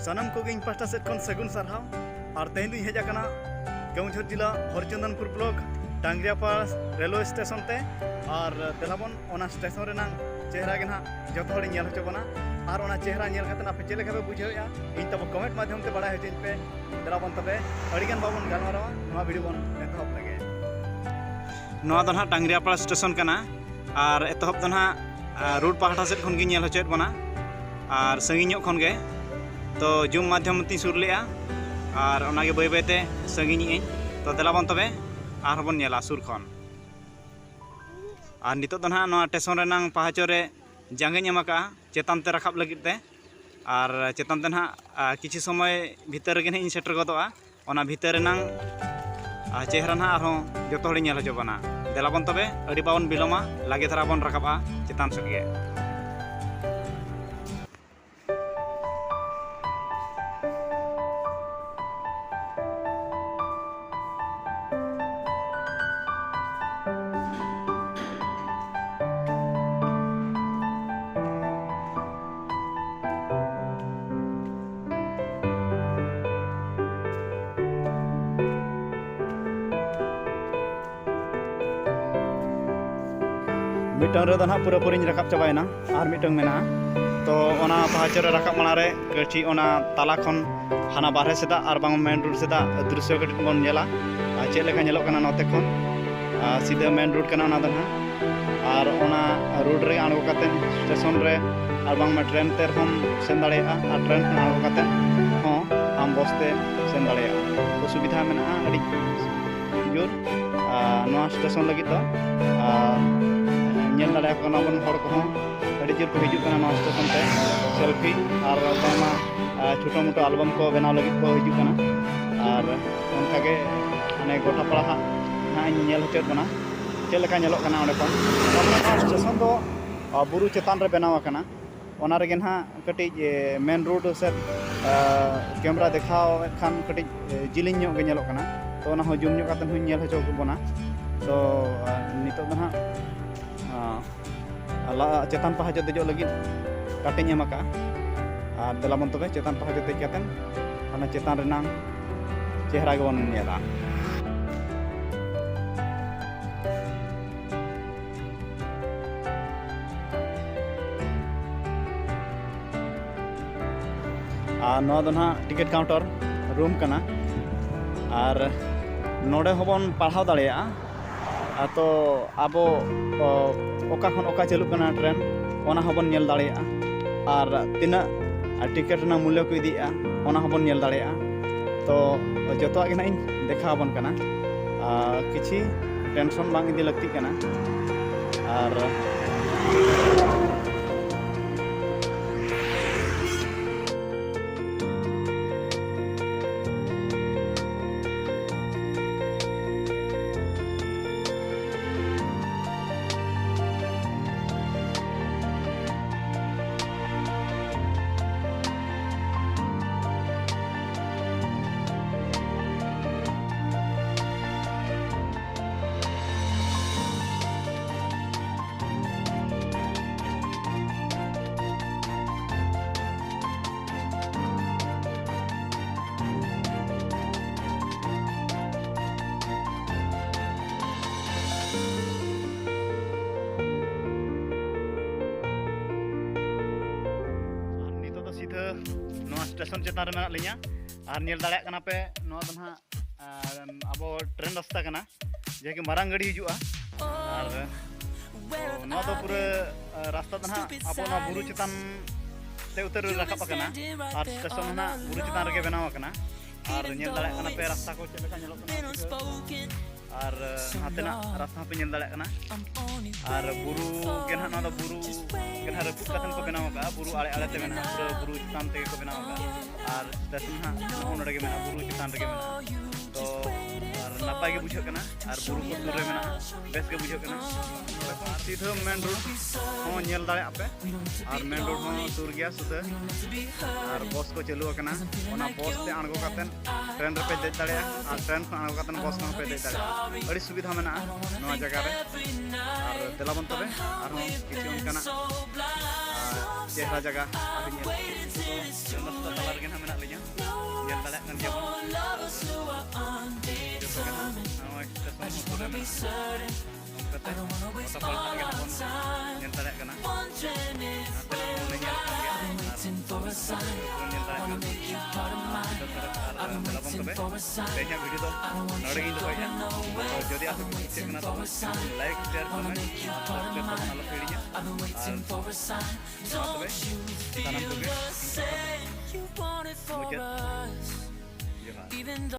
सानम को इन pasta set खन सगुन सारहाव और तेहन दुई हेज आकना केउझर जिला हरिचंदनपुर ब्लॉक टांगरियापाड़ रेलवे स्टेशन ते और देलाबन ओना स्टेशन रेना चेहरा के ना जत हड़ी नेल होचो बना और ओना चेहरा नेल कतना पे चेले खाबे बुझेया इन तब कमेंट माध्यम ते बड़ा हेजिन पे देलाबन तबे अड़िगन बाबन गालमारावा नवा वीडियो बन एतहब लगे नवा दो ना टांगरियापाड़ स्टेशन कना और एतहब दो ना रोड पाहटा सेट खन गे नेल होचेत बना और संगिñो खन गे तो जूम माध्यम ती सुर लेआ और ओनागे बय बयते संगिñi तो देलाबन तबे और बन नेला सुर खन और नितो दो ना स्टेशन रेनांग पहाचो रे जांगेñ एमाका चेतान ते राखाब लगित ते और चेतान ते ना किछि समय भीतर गे इन सेटर गदोआ ओना भीतर रेनांग चेहरा ना आरो जतो हड़ी नेल होचो बना देलाबन तबे अड़ी बाबन बिलोमा लागे धरा बन राखाबा चेतान सेट गे मिटन रे दना पूरा पूरी रकाब चाबायना और मिटन मेना तो ओना पहाचर रकाब मानारे कछि ओना ताला खन हाना बाहरे सेदा और बांग मेन रोड सेदा दृश्य कटि बन नेला चे लेखा नेलो कना नते खन सीधा मेन रोड कना ओना दना और ओना रोड रे आणगो काते स्टेशन रे और बांग में ट्रेन ते हम सेन दाड़ेया और ट्रेन खन आणगो काते हो हम बसते सेन दाड़ेया तो सुविधा मेना अड़ी जोर नवा स्टेशन लगी तो नेल दाड़ा कोना बन हड़ को अड़ी जोर को हिजु कना नवा स्टेशन ते सेल्फी और तमा छोटो मोटो एल्बम को बनाव लगी को हिजु कना और उनका के माने गोटा पड़ा हा नेल होचेत बना चे लेका नेलो कना ओंडे कोन स्टेशन दो बुरु चेतान रे बनाव कना ओना रे गेना कटि मेन रोड से कैमरा देखाव खान कटि जिलिñ ᱧᱚᱜ गे नेलो कना तो ओना हो जुम ᱧᱚᱜ कातन हुñ नेल होचो बना तो नितो दो ना चेतान पहाचो देजो लगी काटेñ एमाका और देलाबन तबे चेतान पहाचो देज कातेन ओना चेतान रेनांग चेहरा गे बन नेला और नवा दो ना टिकट काउंटर रूम कना और नोडे होबन पढ़ाव दाड़ेया तो आबो ओका खन ओका चलुक कना ट्रेन ओना होबन नेल दाड़ेया और तिना टिकट ना मूल्य को इदिया ओना होबन नेल दाड़ेया तो जतोआ गे ना इन देखाबन कना किछि टेंशन बांग इदि लगती कना और स्टेशन चेतान रे मेना लिया और नेल दाड़ा कना पे नवा दो ना अब ट्रेन रास्ता कना जे कि मारांग गाड़ी हिजुआ और नवा दो पूरा रास्ता दो ना अब ना बुरु चेतान ते उतर राखा कना और स्टेशन ना बुरु चेतान रे बनाव कना और नेल दाड़ा कना पे रास्ता को चले का नेलो कना और हातेना रास्ता पे नेल दाड़ा कना और बुरु के ना नवा बुरु के ना रपुत कतन को बनाव का बुरु आले आले ते मेना पूरा बुरु चेतान ते को बनाव का और स्टेशन ना ओनडे के मेना बुरु चेतान रे मेना तो और नापाय के बुझो कना और बुरु को सुर रे मेना बेस के बुझो कना सीधा मेन रोड हो नेल दाड़े आपे और मेन रोड हो सुर गया सुते और बस को चलु कना ओना बस ते आणगो कातेन ट्रेन रे पे देज दाड़े और ट्रेन को आणगो कातेन बस को पे देज दाड़े अड़ी सुविधा मेना नवा जगह रे और देलाबन तबे और किछु उनकाना चेहरा जगह ᱜᱮᱭᱟ ᱵᱚᱱ ᱡᱚᱛᱚ ᱜᱮ ᱱᱚᱜᱼᱚᱭ ᱥᱴᱮᱥᱚᱱ ᱦᱚᱸ ᱱᱚᱝᱠᱟᱛᱮ ᱜᱚᱴᱟ ᱯᱟᱞᱴᱟ ᱜᱮ ᱵᱚᱱ ᱧᱮᱞ ᱫᱟᱲᱮᱭᱟᱜ ᱠᱟᱱᱟ ᱱᱚᱛᱮ ᱦᱚᱸ ᱧᱮᱞ ᱠᱟᱱ ᱜᱮᱭᱟ ᱟᱨ ᱧᱮᱞ ᱫᱟᱲᱮᱭᱟᱜ ᱠᱟᱱᱟ ᱛᱮᱦᱮᱧᱟᱜ ᱵᱷᱤᱰᱤᱭᱳ ᱫᱚ ᱱᱚᱰᱮ ᱜᱤᱧ ᱫᱚᱦᱚᱭᱮᱫᱼᱟ ᱛᱚ ᱡᱩᱫᱤ ᱟᱯᱮ ᱯᱮ ᱠᱩᱥᱤᱭᱟᱜ ᱠᱟᱱᱟ ᱛᱚᱵᱮ ᱞᱟᱭᱤᱠ ᱥᱮᱭᱟᱨ ᱠᱚᱢᱮᱱᱴ ᱥᱟᱵᱥᱠᱨᱟইᱵ ᱵᱟᱴᱚᱱ ᱟᱞᱚ ᱯᱮ ᱦᱤᱲᱤᱧᱟ ᱟᱨ ᱢᱟ ᱛᱚᱵᱮ ᱥᱟᱱᱟᱢ ᱠᱚᱜᱮ ᱢᱩᱪᱟᱹᱫ ᱡᱚᱦᱟᱨ